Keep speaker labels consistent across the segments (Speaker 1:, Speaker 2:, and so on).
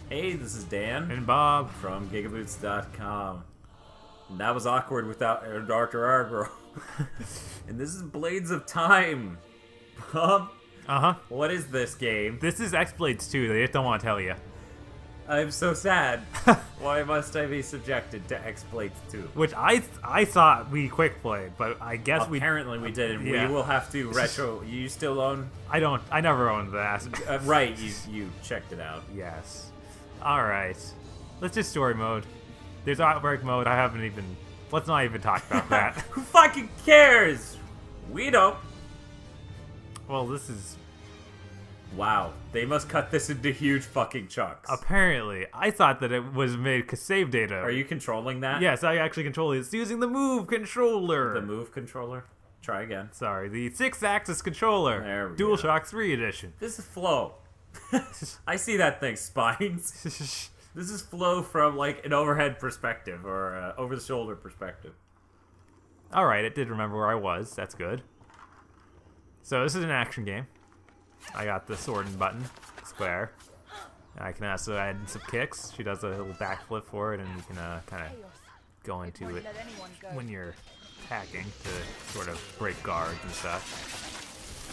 Speaker 1: Hey, this is Dan.
Speaker 2: And Bob.
Speaker 1: From GigaBoots.com. And that was awkward without Dr. Arbor. And this is Blades of Time. Bob?
Speaker 2: Uh-huh.
Speaker 1: What is this game?
Speaker 2: This is X-Blades 2. They just don't want to tell you.
Speaker 1: I'm so sad. Why must I be subjected to X-Blades 2?
Speaker 2: Which I thought we quick played, but I guess
Speaker 1: Apparently we didn't.
Speaker 2: Yeah.
Speaker 1: We will have to retro. You still own?
Speaker 2: I never owned that.
Speaker 1: Right, you checked it out.
Speaker 2: Yes. Alright. Let's just story mode. There's Outbreak mode. I haven't even... Let's not even talk about that.
Speaker 1: Who fucking cares? We don't.
Speaker 2: Well, this is...
Speaker 1: Wow. They must cut this into huge fucking chunks.
Speaker 2: Apparently. I thought that it was made save data.
Speaker 1: Are you controlling that?
Speaker 2: Yes, I actually control it. It's using the Move controller.
Speaker 1: The Move controller? Try again.
Speaker 2: Sorry, the 6-axis controller.
Speaker 1: There we
Speaker 2: DualShock 3 edition.
Speaker 1: This is Flow. I see that thing, spines. This is Flow from, like, an overhead perspective, or over-the-shoulder perspective.
Speaker 2: Alright, it did remember where I was. That's good. So this is an action game. I got the sword and button, square. I can also add some kicks. She does a little backflip for it, and you can kind of go into it when you're attacking to sort of break guards and stuff.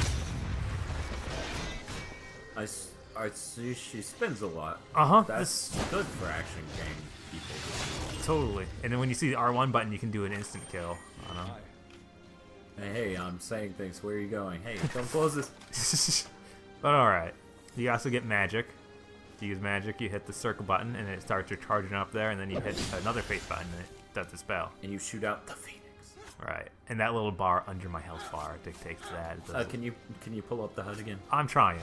Speaker 1: I see she spins a lot.
Speaker 2: Uh-huh.
Speaker 1: That's good for action game people.
Speaker 2: Totally. And then when you see the R1 button, you can do an instant kill on them.
Speaker 1: Hey, I'm saying things. Where are you going? Hey, don't close this.
Speaker 2: But alright. You also get magic. To use magic, you hit the circle button, and it starts recharging up there, and then you hit another face button, and it does the spell.
Speaker 1: And you shoot out the Phoenix.
Speaker 2: Right. And that little bar under my health bar dictates that.
Speaker 1: Can you pull up the HUD again?
Speaker 2: I'm trying.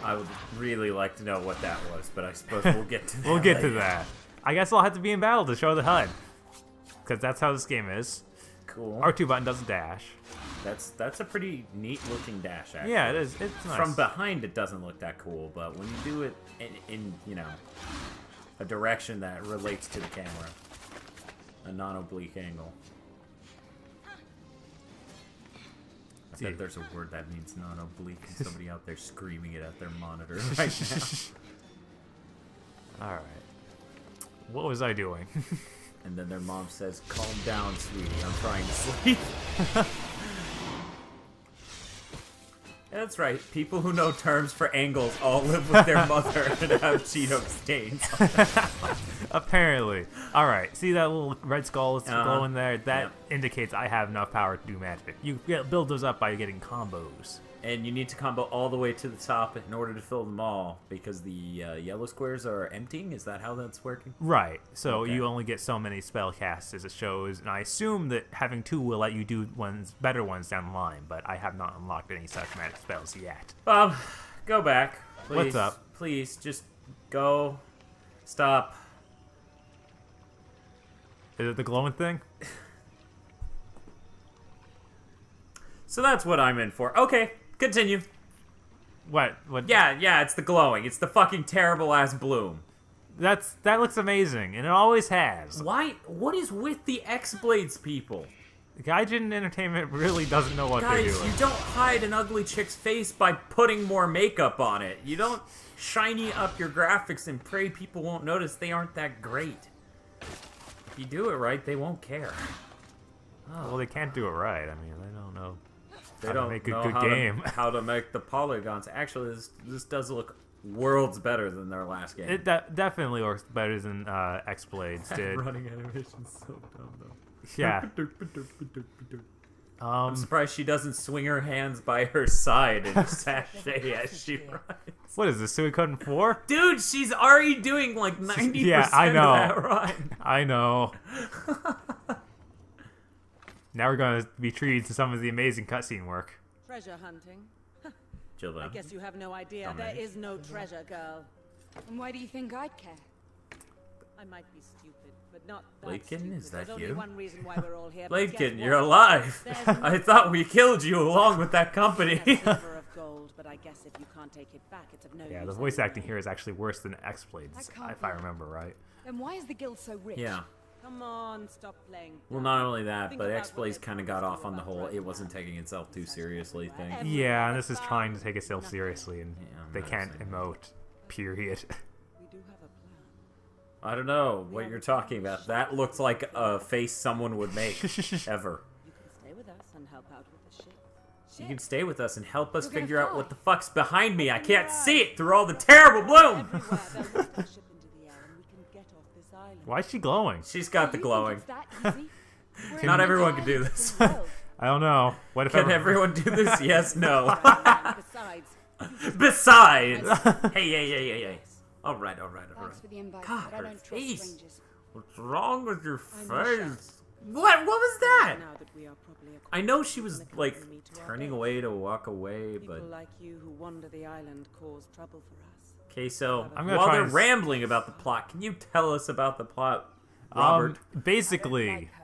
Speaker 1: I would really like to know what that was, but I suppose we'll get to that.
Speaker 2: We'll get to that. I guess I'll have to be in battle to show the HUD. Because that's how this game is.
Speaker 1: Cool.
Speaker 2: R2 button does a dash.
Speaker 1: That's a pretty neat looking dash, actually.
Speaker 2: Yeah, it is. It's nice.
Speaker 1: From behind, it doesn't look that cool, but when you do it in you know, a direction that relates to the camera, a non-oblique angle. I bet there's a word that means non-oblique, and somebody out there screaming it at their monitor right now.
Speaker 2: Alright. What was I doing?
Speaker 1: And then their mom says, "Calm down, sweetie, I'm trying to sleep." That's right. People who know terms for angles all live with their mother and have Cheeto stains.
Speaker 2: Apparently. Alright, see that little red skull is glowing there? That indicates I have enough power to do magic. You build those up by getting combos. And
Speaker 1: you need to combo all the way to the top in order to fill them all, because the yellow squares are emptying? Is that how that's working?
Speaker 2: Right. So you only get so many spell casts as it shows, and I assume that having 2 will let you do better ones down the line, but I have not unlocked any such magic spells yet.
Speaker 1: Bob, go back. Please.
Speaker 2: What's up?
Speaker 1: Please, just go. Stop.
Speaker 2: Is it the glowing thing?
Speaker 1: So that's what I'm in for. Okay. Continue.
Speaker 2: What?
Speaker 1: Yeah, it's the glowing. It's the fucking terrible-ass bloom.
Speaker 2: That looks amazing, and it always has.
Speaker 1: Why? What is with the X-Blades people?
Speaker 2: Gaijin Entertainment really doesn't know what they're doing.
Speaker 1: Guys, you don't hide an ugly chick's face by putting more makeup on it. You don't shiny up your graphics and pray people won't notice they aren't that great. If you do it right, they won't care.
Speaker 2: Oh. Well, they can't do it right. I mean, they don't know.
Speaker 1: They don't
Speaker 2: make a
Speaker 1: know
Speaker 2: good game.
Speaker 1: how to make the polygons. Actually, this does look worlds better than their last game.
Speaker 2: It definitely works better than X-Blades did.
Speaker 1: Running animation's so dumb, though.
Speaker 2: Yeah.
Speaker 1: I'm surprised she doesn't swing her hands by her side and sashay as she runs.
Speaker 2: What is this, Suikoden 4?
Speaker 1: Dude, she's already doing like 90%
Speaker 2: yeah, I know.
Speaker 1: of that run.
Speaker 2: I know. Now we're going to be treated to some of the amazing cutscene work.
Speaker 3: Treasure hunting?
Speaker 1: Jill,
Speaker 3: I guess you have no idea. There is no treasure, girl.
Speaker 4: And why do you think I'd care?
Speaker 3: I might be stupid, but not that
Speaker 1: Bladekin,
Speaker 3: stupid.
Speaker 1: is that
Speaker 3: There's
Speaker 1: you?
Speaker 3: only one reason why we're all here.
Speaker 1: Bladekin, you're alive. I thought we killed you along with that company.
Speaker 3: Silver of gold, but I guess if you can't take it back, it's of no
Speaker 2: Yeah,
Speaker 3: use
Speaker 2: the voice acting
Speaker 3: anyway.
Speaker 2: here is actually worse than X-Blades, if I remember right.
Speaker 4: Then why is the guild so rich?
Speaker 1: Yeah.
Speaker 3: Come on, stop playing.
Speaker 1: Well, not only that,
Speaker 3: Think
Speaker 1: but
Speaker 3: about
Speaker 1: X-Blades
Speaker 3: what
Speaker 1: kind of
Speaker 3: they're
Speaker 1: got
Speaker 3: supposed
Speaker 1: off
Speaker 3: to
Speaker 1: on the
Speaker 3: do
Speaker 1: whole
Speaker 3: about
Speaker 1: it
Speaker 3: right
Speaker 1: wasn't
Speaker 3: now.
Speaker 1: taking itself too seriously thing.
Speaker 2: Yeah, and this is trying to take itself seriously, and
Speaker 1: Yeah,
Speaker 2: they
Speaker 1: I'm
Speaker 2: can't
Speaker 1: noticing.
Speaker 2: emote. Period.
Speaker 3: We do have a plan.
Speaker 1: I don't know what you're talking about. That looks like a face someone would make, ever.
Speaker 3: You can stay with us and help out with the ship.
Speaker 1: You can stay with us and help us
Speaker 4: You're gonna
Speaker 1: figure out
Speaker 4: fly.
Speaker 1: what the fuck's behind me. I can't see it through all the terrible bloom.
Speaker 3: Everywhere they'll lift our ship into the air and we can get off this island.
Speaker 2: Why is she glowing?
Speaker 1: She's got the
Speaker 4: You think
Speaker 1: glowing.
Speaker 4: it's that easy? We're in
Speaker 1: Not
Speaker 4: the
Speaker 1: everyone can
Speaker 4: dark.
Speaker 1: do this.
Speaker 2: I don't know. What if
Speaker 1: Can everyone do this? Yes, no.
Speaker 3: Besides,
Speaker 1: Besides, hey. All right.
Speaker 4: Thanks for the invite,
Speaker 1: God,
Speaker 4: but I
Speaker 1: her
Speaker 4: don't trust
Speaker 1: face.
Speaker 4: strangers.
Speaker 1: What's wrong with your
Speaker 3: I'm
Speaker 1: face? What was that?
Speaker 3: now that we are properly
Speaker 1: I know she was
Speaker 3: acquainted,
Speaker 1: like
Speaker 3: accompany me to our
Speaker 1: turning
Speaker 3: base.
Speaker 1: away to walk away,
Speaker 3: People
Speaker 1: but
Speaker 3: like you who wander the island cause trouble for us.
Speaker 1: okay. So
Speaker 2: I'm gonna
Speaker 1: while
Speaker 2: try
Speaker 1: they're
Speaker 2: and
Speaker 1: rambling about the plot, can you tell us about the plot, Robert?
Speaker 2: Basically,
Speaker 4: Like her.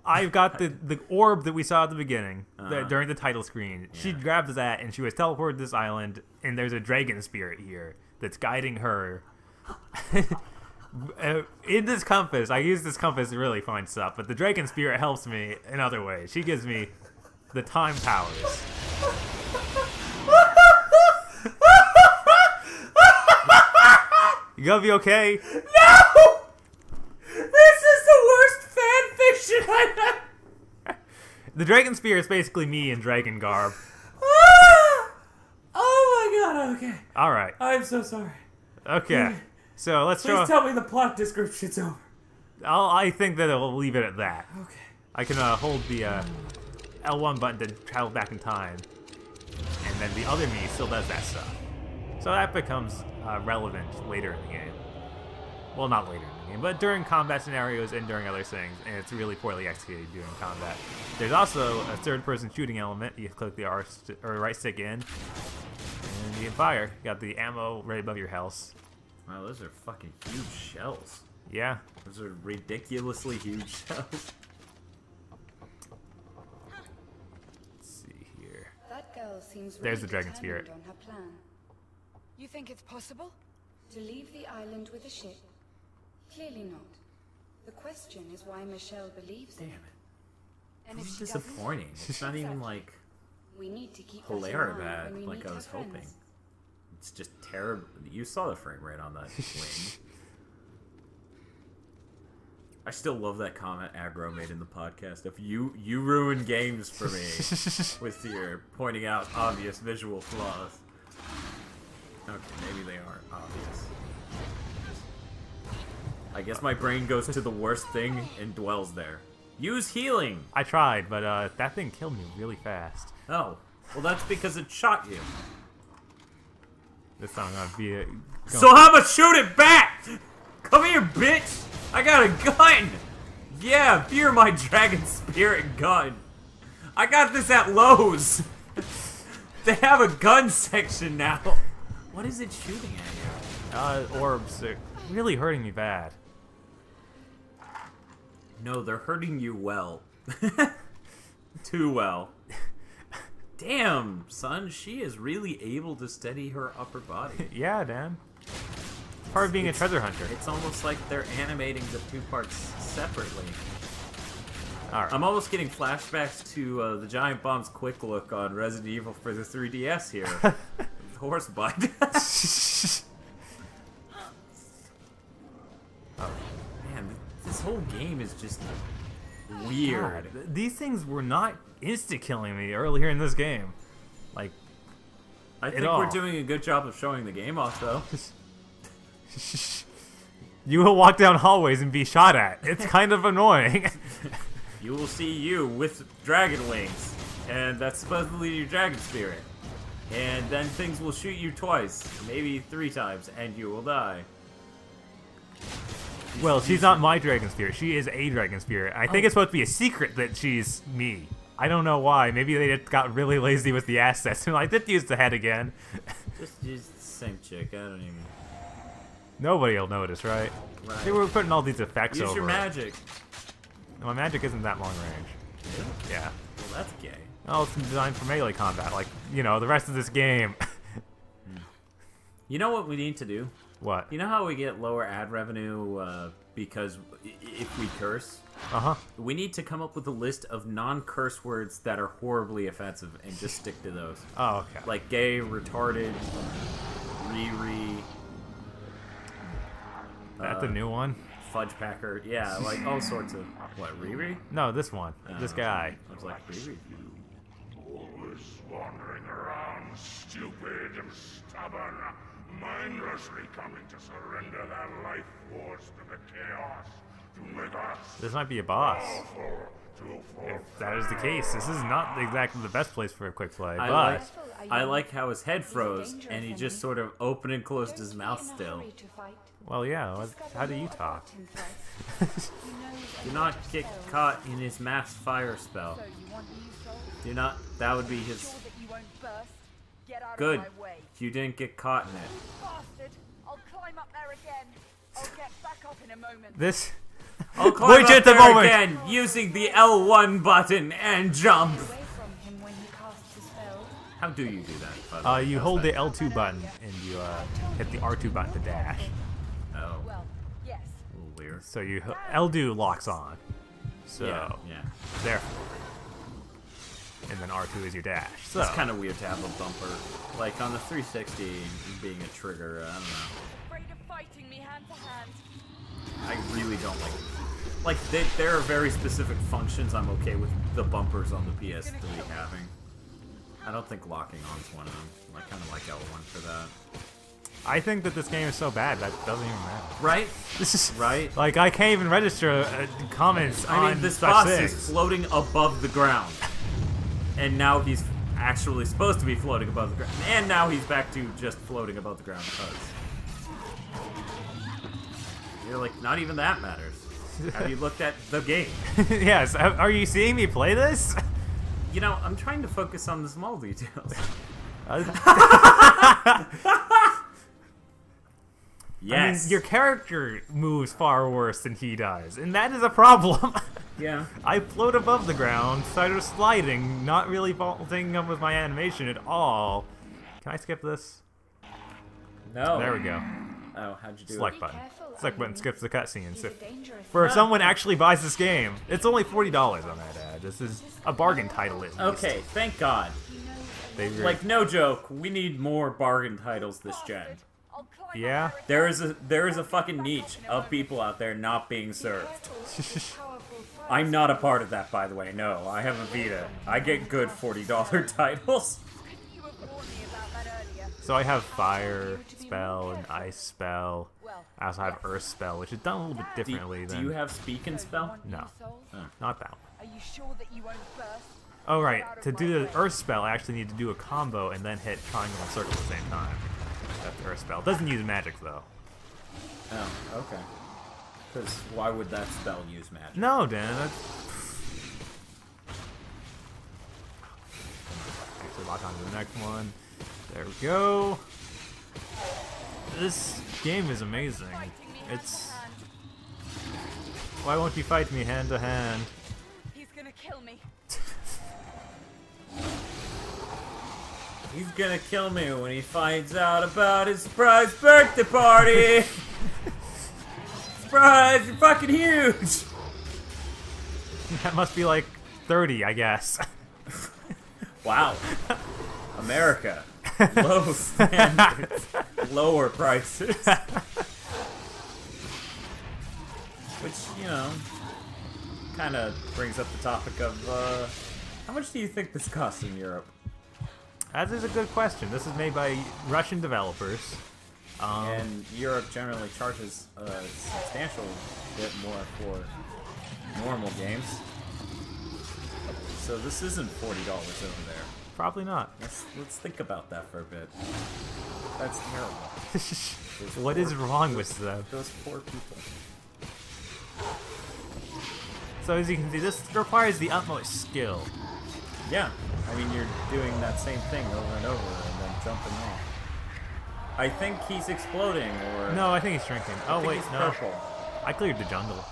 Speaker 2: I've got the orb that we saw at the beginning during the title screen. She grabbed that and she was teleported to this island, and there's a dragon spirit here that's guiding her. In this compass, I use this compass to really find stuff, but the dragon spirit helps me in other ways. She gives me the time powers. You gonna be okay?
Speaker 1: No! This is the worst fan fiction I've ever.
Speaker 2: The dragon spirit is basically me in dragon garb.
Speaker 1: Ah! Oh my god, okay.
Speaker 2: Alright.
Speaker 1: I'm so sorry.
Speaker 2: Okay. So let's
Speaker 1: Please
Speaker 2: show.
Speaker 1: tell me the plot description's over.
Speaker 2: I think that I'll leave it at that.
Speaker 1: Okay.
Speaker 2: I can hold the L1 button to travel back in time, and then the other me still does that stuff. So that becomes relevant later in the game. Well, not later in the game, but during combat scenarios and during other things, and it's really poorly executed during combat. There's also a third-person shooting element. You click the right stick in, and you can fire. You got the ammo right above your health.
Speaker 1: Wow, those are fucking huge shells.
Speaker 2: Yeah.
Speaker 1: Those are ridiculously huge shells.
Speaker 2: Let's see here.
Speaker 5: That girl seems
Speaker 2: There's
Speaker 5: really
Speaker 2: the dragon
Speaker 5: determined
Speaker 2: spirit.
Speaker 5: on her plan.
Speaker 4: You think it's possible?
Speaker 5: To leave the island with a ship? Clearly not. The question is why Michelle believes
Speaker 1: Damn
Speaker 5: it.
Speaker 1: it.
Speaker 4: And if
Speaker 1: This is
Speaker 4: she doesn't?
Speaker 1: disappointing. It's not even like
Speaker 5: We need to keep that in
Speaker 1: hilarious
Speaker 5: mind
Speaker 1: bad
Speaker 5: when we
Speaker 1: like
Speaker 5: meet
Speaker 1: I
Speaker 5: our
Speaker 1: was
Speaker 5: friends.
Speaker 1: hoping. It's just terrible. You saw the frame rate on that wing. I still love that comment Aggro made in the podcast of you ruin games for me with your pointing out obvious visual flaws. Okay, maybe they aren't obvious. I guess my brain goes to the worst thing and dwells there. Use healing!
Speaker 2: I tried, but that thing killed me really fast.
Speaker 1: Oh, well that's because it shot you.
Speaker 2: This time I'm gonna be
Speaker 1: So I'ma shoot it back! Come here, bitch! I got a gun! Yeah, fear my dragon spirit gun. I got this at Lowe's. They have a gun section now. What is it shooting at you?
Speaker 2: Orbs are really hurting me bad.
Speaker 1: No, they're hurting you well. Too well. Damn, son, she is really able to steady her upper body.
Speaker 2: Yeah, Dan. It's part of being a treasure hunter.
Speaker 1: It's almost like they're animating the two parts separately.
Speaker 2: Alright.
Speaker 1: I'm almost getting flashbacks to the Giant Bomb's quick look on Resident Evil for the 3DS here. The horse bite. Man, this whole game is just weird.
Speaker 2: God, these things were not insta-killing me earlier in this game. Like,
Speaker 1: I think
Speaker 2: all.
Speaker 1: we're doing a good job of showing the game off, though.
Speaker 2: you will walk down hallways and be shot at. It's kind of annoying.
Speaker 1: You will see you with dragon wings, and that's supposedly your dragon spirit. And then things will shoot you twice, maybe 3 times, and you will die.
Speaker 2: Well, she's not my dragon spirit. She is a dragon spirit. I think it's supposed to be a secret that she's me. I don't know why. Maybe they just got really lazy with the assets and like, let's use the head again.
Speaker 1: Just use the same chick, I don't even...
Speaker 2: Nobody will notice, right?
Speaker 1: Right.
Speaker 2: They were putting all these effects
Speaker 1: Use
Speaker 2: over
Speaker 1: your
Speaker 2: it.
Speaker 1: magic.
Speaker 2: My magic isn't that long range.
Speaker 1: Really?
Speaker 2: Yeah.
Speaker 1: Well, that's gay.
Speaker 2: Oh, it's designed for melee combat, like, you know, the rest of this game.
Speaker 1: You know what we need to do?
Speaker 2: What?
Speaker 1: You know how we get lower ad revenue because if we curse?
Speaker 2: Uh-huh.
Speaker 1: We need to come up with a list of non-curse words that are horribly offensive and just stick to those.
Speaker 2: Oh, okay.
Speaker 1: Like gay, retarded, Riri.
Speaker 2: That's a new one.
Speaker 1: Fudge Packer. Yeah, like all sorts of. What, Riri?
Speaker 2: No, this one. This guy.
Speaker 1: I was like, Riri?
Speaker 6: Always wandering around, stupid and stubborn, mindlessly coming to surrender their life force to the chaos, to make us
Speaker 2: This might be a boss.
Speaker 6: powerful, to
Speaker 2: If that is the case, this is not exactly the best place for a quick play,
Speaker 1: I
Speaker 2: but
Speaker 1: like how his head froze, and he just sort of opened and closed his mouth still.
Speaker 2: well, yeah. How do you talk?
Speaker 1: Do not get caught in his mass fire spell.
Speaker 4: So you want me sold?
Speaker 1: Do not. That would be his.
Speaker 4: Sure that you won't burst? Get out
Speaker 1: Good.
Speaker 4: of my way.
Speaker 1: You didn't get caught in it.
Speaker 4: Bastard! I'll climb up there again. I'll get back up in a moment.
Speaker 2: This.
Speaker 1: I'll climb
Speaker 2: Wait
Speaker 1: up
Speaker 2: at the
Speaker 1: there
Speaker 2: moment.
Speaker 1: again using the L1 button and jump.
Speaker 5: Away from him when he casts his spell.
Speaker 1: How do you do that? By the way?
Speaker 2: You
Speaker 1: How's
Speaker 2: hold the
Speaker 1: that?
Speaker 2: L2 button and you hit the R2 button to dash.
Speaker 1: Oh,
Speaker 4: Well, yes.
Speaker 1: a little weird.
Speaker 2: So you L2 locks on. So
Speaker 1: Yeah.
Speaker 2: therefore, and then R2 is your dash. So
Speaker 1: It's kind of weird to have a bumper, like on the 360 being a trigger. I don't know.
Speaker 4: Afraid of fighting me hand to hand.
Speaker 1: I really don't like. Like there are very specific functions I'm okay with the bumpers on the PS3 having. I don't think locking on's one of them. I kind of like L1 for that.
Speaker 2: I think that this game is so bad that doesn't even matter.
Speaker 1: Right?
Speaker 2: This is
Speaker 1: Right?
Speaker 2: like I can't even register comments on
Speaker 1: I mean, this
Speaker 2: Star
Speaker 1: boss
Speaker 2: 6.
Speaker 1: is floating above the ground. And now he's actually supposed to be floating above the ground. And now he's back to just floating above the ground because. You're like, not even that matters. Have you looked at the game?
Speaker 2: Yes, are you seeing me play this?
Speaker 1: You know, I'm trying to focus on the small details. Yes.
Speaker 2: I mean, your character moves far worse than he does, and that is a problem.
Speaker 1: Yeah.
Speaker 2: I float above the ground, sort of sliding, not really faulting up with my animation at all. Can I skip this?
Speaker 1: No.
Speaker 2: There we go.
Speaker 1: Oh, how'd you do
Speaker 2: Select
Speaker 1: it?
Speaker 2: button.
Speaker 5: careful,
Speaker 2: Select button
Speaker 5: Irene.
Speaker 2: skips the cutscenes.
Speaker 5: He's a dangerous
Speaker 2: For someone actually buys this game, it's only $40 on that ad. This is a bargain title at least.
Speaker 1: Okay, thank God.
Speaker 2: They
Speaker 1: Like, no joke, we need more bargain titles this gen.
Speaker 4: I'll climb
Speaker 2: Yeah.
Speaker 4: up there again.
Speaker 1: There is a fucking niche of people out there not being served.
Speaker 5: powerful
Speaker 1: I'm not a part of that, by the way. No, I have a Vita. I get good $40 titles.
Speaker 4: Couldn't you have warned me about that earlier?
Speaker 2: So I have fire spell and ice spell.
Speaker 4: Well,
Speaker 2: I also have earth spell, which is done a little bit differently
Speaker 1: Do
Speaker 2: than.
Speaker 1: you have speak and
Speaker 4: so you
Speaker 1: spell?
Speaker 4: want me
Speaker 2: No.
Speaker 4: sold?
Speaker 2: Not that one.
Speaker 4: Are you sure that you won't burst?
Speaker 2: Oh right, to do the earth spell, I actually need to do a combo and then hit triangle and circle at the same time. That's the earth spell. Doesn't use magic though.
Speaker 1: Oh, okay. Because why would that spell use magic?
Speaker 2: No, Dan. That's... Actually, lock on to the next one. There we go. This game is amazing.
Speaker 4: Fighting me hand
Speaker 2: It's.
Speaker 4: to hand.
Speaker 2: Why won't you fight me hand to hand?
Speaker 4: He's gonna kill me.
Speaker 1: He's gonna kill me when he finds out about his surprise birthday party! Surprise! You're fucking huge!
Speaker 2: That must be like 30, I guess.
Speaker 1: Wow. America. Low standards. Lower prices. Which, you know, kind of brings up the topic of, how much do you think this costs in Europe?
Speaker 2: That is a good question. This is made by Russian developers.
Speaker 1: And Europe generally charges a substantial bit more for normal games. So this isn't $40 over there.
Speaker 2: Probably not.
Speaker 1: Let's think about that for a bit. That's terrible.
Speaker 2: What is wrong with them?
Speaker 1: Those poor people.
Speaker 2: So as you can see, this requires the utmost skill.
Speaker 1: Yeah, I mean you're doing that same thing over and over and then jumping off. I think he's exploding, or
Speaker 2: No, I think he's shrinking.
Speaker 1: I
Speaker 2: Oh
Speaker 1: think
Speaker 2: wait,
Speaker 1: he's
Speaker 2: no.
Speaker 1: purple.
Speaker 2: I cleared the jungle.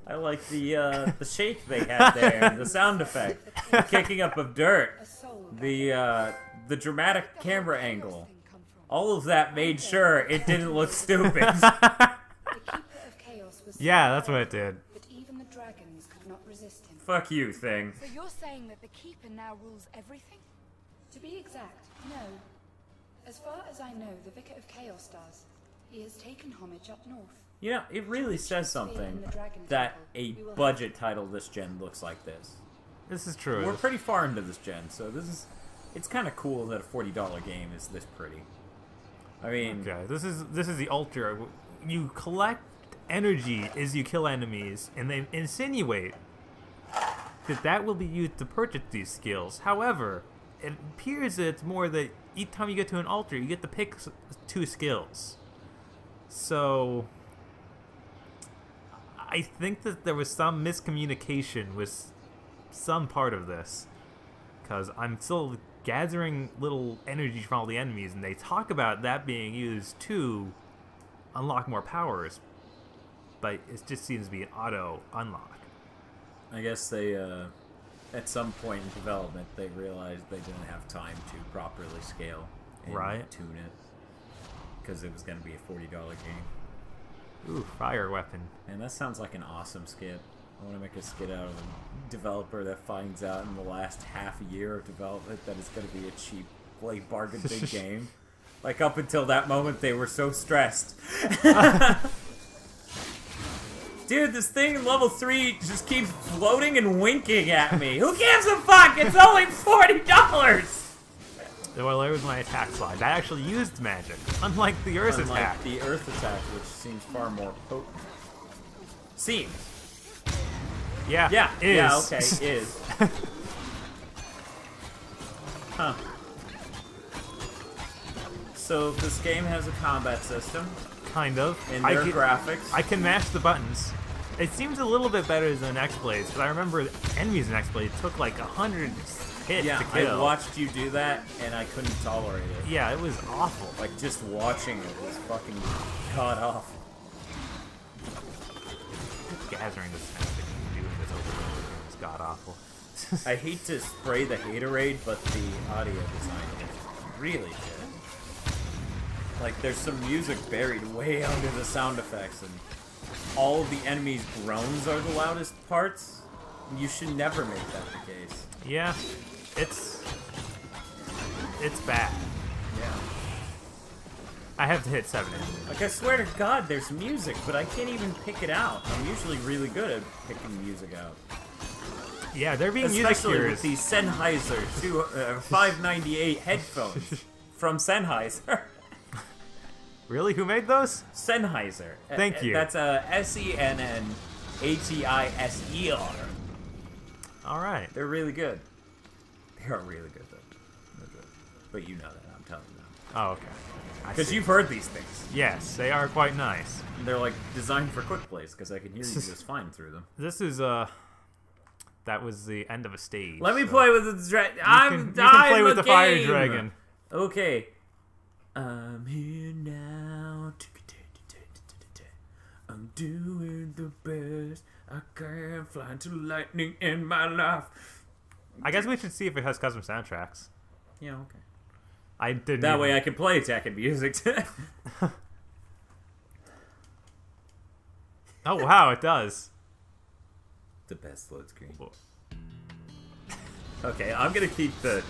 Speaker 1: I like the shake they had there, the sound effect, the kicking up of dirt, the dramatic camera angle. All of that made sure it didn't look stupid.
Speaker 5: The Keeper of Chaos was
Speaker 2: Yeah, that's what it did.
Speaker 5: but even the dragons could not resist him.
Speaker 1: Fuck you, thing.
Speaker 4: So you're saying that the Keeper now rules everything?
Speaker 5: To be exact, no. As far as I know, the Vicar of Chaos does. He has taken homage up north.
Speaker 1: You know, it really says something that a budget title this gen looks like this.
Speaker 2: This is true.
Speaker 1: We're pretty far into this gen, so it's kind of cool that a $40 game is this pretty. I mean,
Speaker 2: okay, this is the ultra. You collect energy as you kill enemies, and they insinuate that will be used to purchase these skills. However, it appears that it's more that each time you get to an altar, you get to pick 2 skills. So I think that there was some miscommunication with some part of this, because I'm still gathering little energy from all the enemies, and they talk about that being used to unlock more powers, but it just seems to be an auto unlock.
Speaker 1: I guess they, at some point in development, they realized they didn't have time to properly scale and tune it, because it was going to be a $40 game.
Speaker 2: Ooh, fire weapon.
Speaker 1: And that sounds like an awesome skit. I want to make a skit out of a developer that finds out in the last half a year of development that it's going to be a cheap, like, bargain bin game. Like, up until that moment, they were so stressed. Dude, this thing in level 3 just keeps floating and winking at me. Who gives a fuck? It's only $40!
Speaker 2: Well, there was my attack slide. That actually used magic, unlike the Earth attack.
Speaker 1: The Earth attack, which seems far more potent. Seems.
Speaker 2: Yeah,
Speaker 1: yeah,
Speaker 2: is.
Speaker 1: Yeah, okay, is. Huh. So this game has a combat system.
Speaker 2: Kind of.
Speaker 1: And their graphics.
Speaker 2: I can mash the buttons. It seems a little bit better than X-Blades, because I remember enemies in X-Blade took like 100 hits to kill.
Speaker 1: I watched you do that, and I couldn't tolerate it.
Speaker 2: Yeah, it was awful.
Speaker 1: Like, just watching it was fucking god-awful.
Speaker 2: Gathering this magic and doing this over and over is god-awful.
Speaker 1: I hate to spray the haterade, but the audio design is really good. Like, there's some music buried way under the sound effects, and all of the enemies' groans are the loudest parts. You should never make that the case.
Speaker 2: Yeah, it's bad.
Speaker 1: Yeah.
Speaker 2: I have to hit 7.
Speaker 1: Like, I swear to God, there's music, but I can't even pick it out. I'm usually really good at picking music out.
Speaker 2: Yeah, they're being
Speaker 1: especially with these Sennheiser 598 headphones from Sennheiser.
Speaker 2: Really? Who made those?
Speaker 1: Sennheiser.
Speaker 2: Thank you.
Speaker 1: That's Sennheiser.
Speaker 2: All right.
Speaker 1: They're really good. They are really good, though. But you know that, I'm telling you now.
Speaker 2: Oh, okay.
Speaker 1: Because you've heard these things.
Speaker 2: Yes, they are quite nice.
Speaker 1: They're like designed for quick plays, because I can hear you just fine through them.
Speaker 2: This is, that was the end of a stage.
Speaker 1: Let me play with the dragon.
Speaker 2: You can play with the fire dragon.
Speaker 1: Okay. I'm here now. I'm doing the best I can, flying to lightning in my life.
Speaker 2: I guess we should see if it has custom soundtracks.
Speaker 1: Yeah, okay.
Speaker 2: I didn't.
Speaker 1: That way I can play attack and music.
Speaker 2: Oh wow, it does.
Speaker 1: The best load screen. Okay, I'm gonna keep the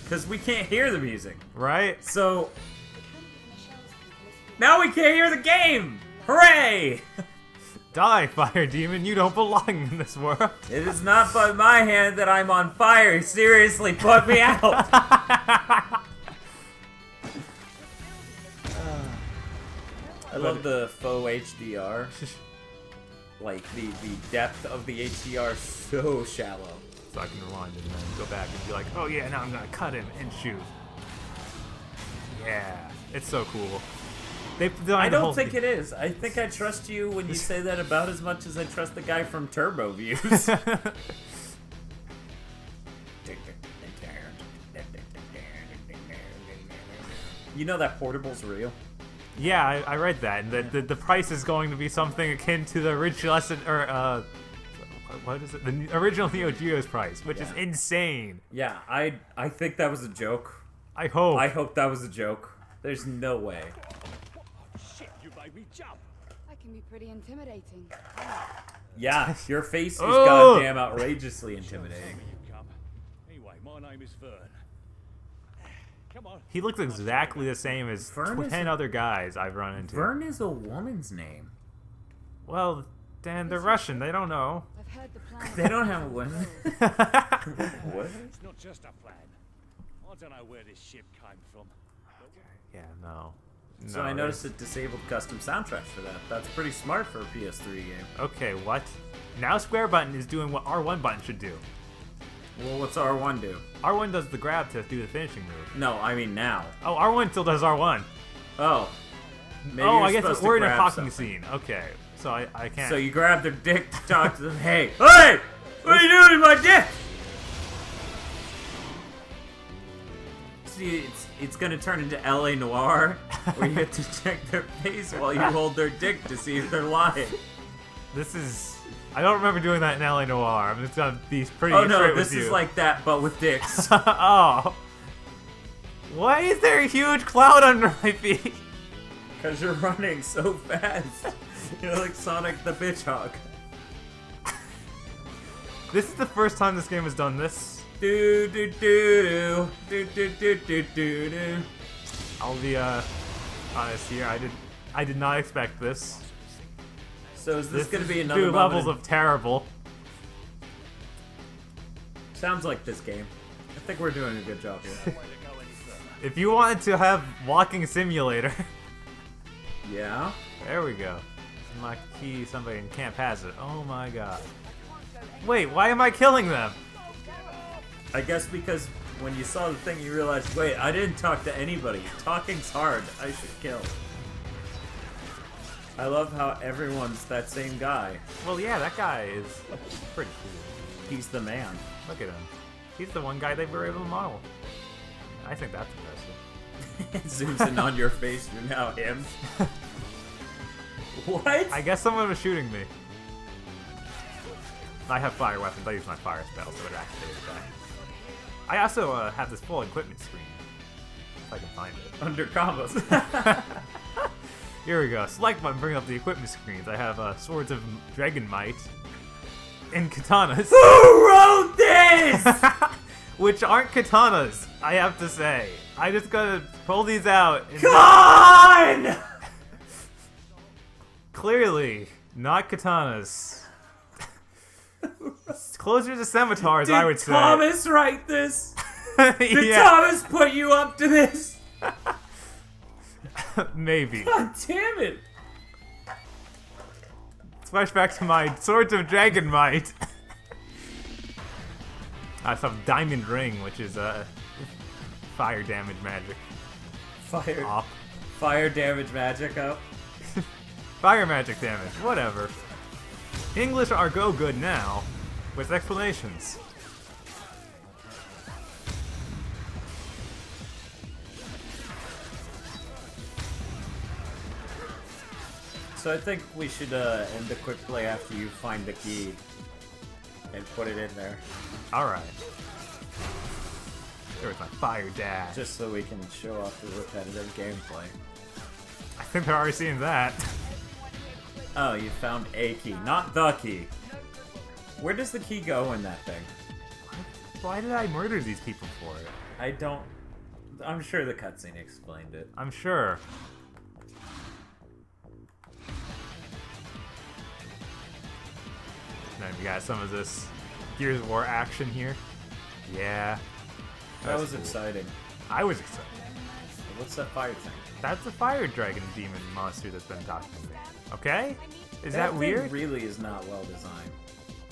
Speaker 1: because we can't hear the music.
Speaker 2: Right?
Speaker 1: So now we can't hear the game! Hooray!
Speaker 2: Die, fire demon, you don't belong in this world.
Speaker 1: It is not by my hand that I'm on fire. Seriously, put me out! I love the faux HDR. Like, the depth of the HDR is so shallow.
Speaker 2: So I can rewind it and then go back and be like, oh yeah, now I'm gonna cut him and shoot. Yeah, it's so cool.
Speaker 1: I don't think it is. I think I trust you when you say that about as much as I trust the guy from Turbo Views. You know that portable's real?
Speaker 2: Yeah, I read that, and the price is going to be something akin to the original what is it? The original Neo Geo's price, which is insane.
Speaker 1: Yeah, I think that was a joke.
Speaker 2: I hope
Speaker 1: that was a joke. There's no way.
Speaker 4: Shit, you made me jump.
Speaker 5: That can be pretty intimidating.
Speaker 1: Yeah, your face is goddamn outrageously intimidating.
Speaker 4: Anyway, my name is Vern.
Speaker 2: He looks exactly the same as
Speaker 1: Vern is
Speaker 2: 10 other guys I've run into.
Speaker 1: Vern is a woman's name.
Speaker 2: Well, Dan, they're Russian. They don't know.
Speaker 3: I've heard the plan.
Speaker 1: They don't have women. What?
Speaker 7: It's not just a plan. I don't know where this ship came from.
Speaker 2: Yeah, no.
Speaker 1: So I noticed it disabled custom soundtracks for that. That's pretty smart for a PS3 game.
Speaker 2: Okay, what? Now square button is doing what R1 button should do.
Speaker 1: Well, what's R1 do?
Speaker 2: R1 does the grab to do the finishing move.
Speaker 1: No, I mean now.
Speaker 2: Oh, R1 still does R1.
Speaker 1: Oh. Maybe
Speaker 2: Oh,
Speaker 1: you're
Speaker 2: I guess
Speaker 1: supposed
Speaker 2: we're
Speaker 1: to
Speaker 2: in a
Speaker 1: grab
Speaker 2: talking
Speaker 1: something.
Speaker 2: scene. Okay, so I can't.
Speaker 1: So you grab their dick to talk to them. Hey! Hey! What are you doing to my dick? See, it's gonna turn into LA Noire, where you have to check their face while you hold their dick to see if they're lying.
Speaker 2: This is... I don't remember doing that in LA Noire. I'm just gonna be pretty
Speaker 1: Oh no,
Speaker 2: straight
Speaker 1: this
Speaker 2: with you.
Speaker 1: is like that, but with dicks.
Speaker 2: Oh. Why is there a huge cloud under my feet?
Speaker 1: Because you're running so fast. You're like Sonic the Bitchhawk.
Speaker 2: This is the first time this game has done this.
Speaker 1: Do do do do do do do do do.
Speaker 2: I'll be honest here. I did not expect this.
Speaker 1: So is this gonna
Speaker 2: is
Speaker 1: be another
Speaker 2: two
Speaker 1: moment
Speaker 2: levels of terrible.
Speaker 1: Sounds like this game. I think we're doing a good job here.
Speaker 2: If you wanted to have walking simulator,
Speaker 1: Yeah?
Speaker 2: there we go. My key, somebody can't pass it. Oh my god. Wait, why am I killing them?
Speaker 1: I guess because when you saw the thing you realized, wait, I didn't talk to anybody. Talking's hard. I should kill. I love how everyone's that same guy.
Speaker 2: Well, yeah, that guy is pretty cool.
Speaker 1: He's the man.
Speaker 2: Look at him. He's the one guy they were able to model. I think that's impressive.
Speaker 1: It zooms in on your face, you're now him. What?
Speaker 2: I guess someone was shooting me. I have fire weapons. I use my fire spell, so it activated that. I also have this full equipment screen. If I can find it.
Speaker 1: Under combos.
Speaker 2: Here we go. Select button, bring up the equipment screens. I have swords of dragon might and katanas.
Speaker 1: Who wrote this?
Speaker 2: Which aren't katanas, I have to say. I just gotta pull these out. And
Speaker 1: Come on!
Speaker 2: clearly, not katanas. It's closer to scimitars, I would say.
Speaker 1: Did Thomas write this? Did
Speaker 2: Yeah,
Speaker 1: Thomas put you up to this?
Speaker 2: maybe.
Speaker 1: God damn it.
Speaker 2: Flashback to my swords of dragon might. I have diamond ring, which is fire damage magic.
Speaker 1: Fire.
Speaker 2: Op.
Speaker 1: Fire damage magic up.
Speaker 2: Fire magic damage, whatever. English are go good now, with explanations.
Speaker 1: So I think we should end the quick play after you find the key and put it in there,
Speaker 2: Alright. There's my fire dash.
Speaker 1: just so we can show off the repetitive gameplay.
Speaker 2: I think they're already seeing that.
Speaker 1: Oh, you found a key, not the key. Where does the key go in that thing?
Speaker 2: Why did I murder these people for it?
Speaker 1: I don't... I'm sure the cutscene explained it.
Speaker 2: I'm sure. Then we got some of this Gears of War action here. Yeah.
Speaker 1: That
Speaker 2: That's
Speaker 1: was
Speaker 2: cool.
Speaker 1: exciting.
Speaker 2: I was excited.
Speaker 1: What's that fire thing?
Speaker 2: That's a fire dragon demon monster that's been talking to me. Okay? Is that
Speaker 1: thing
Speaker 2: weird?
Speaker 1: really is not well designed.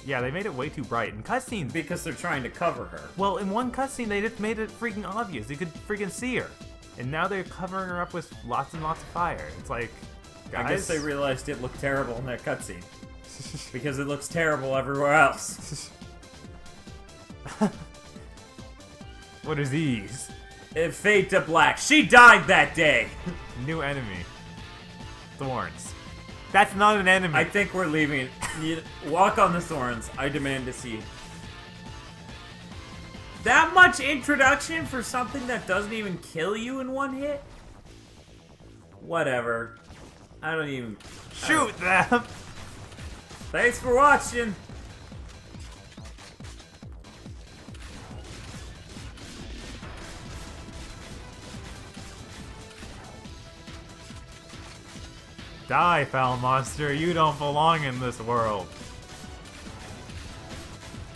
Speaker 2: Yeah, they made it way too bright. In cutscenes,
Speaker 1: Because they're trying to cover her.
Speaker 2: well, in one cutscene they just made it freaking obvious. You could freaking see her. And now they're covering her up with lots and lots of fire. It's like, guys...
Speaker 1: I guess they realized it looked terrible in that cutscene. Because it looks terrible everywhere else.
Speaker 2: What are these?
Speaker 1: It fade to black. She died that day!
Speaker 2: New enemy. Thorns. That's not an enemy.
Speaker 1: I think we're leaving. Walk on the thorns. I demand to see. That much introduction for something that doesn't even kill you in one hit? Whatever. I don't even...
Speaker 2: Shoot them!
Speaker 1: Thanks for watching!
Speaker 2: Die, foul monster. You don't belong in this world.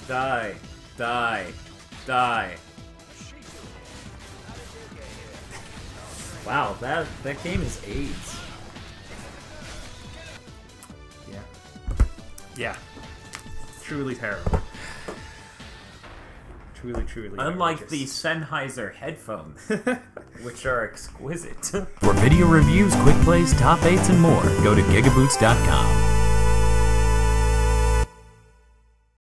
Speaker 1: Die. Die. Die. Wow, that game is AIDS.
Speaker 2: Yeah. Yeah. Truly terrible. Truly, truly.
Speaker 1: Unlike the
Speaker 2: outrageous.
Speaker 1: Sennheiser headphones, which are exquisite.
Speaker 8: For video reviews, quick plays, top 8s, and more, go to GigaBoots.com.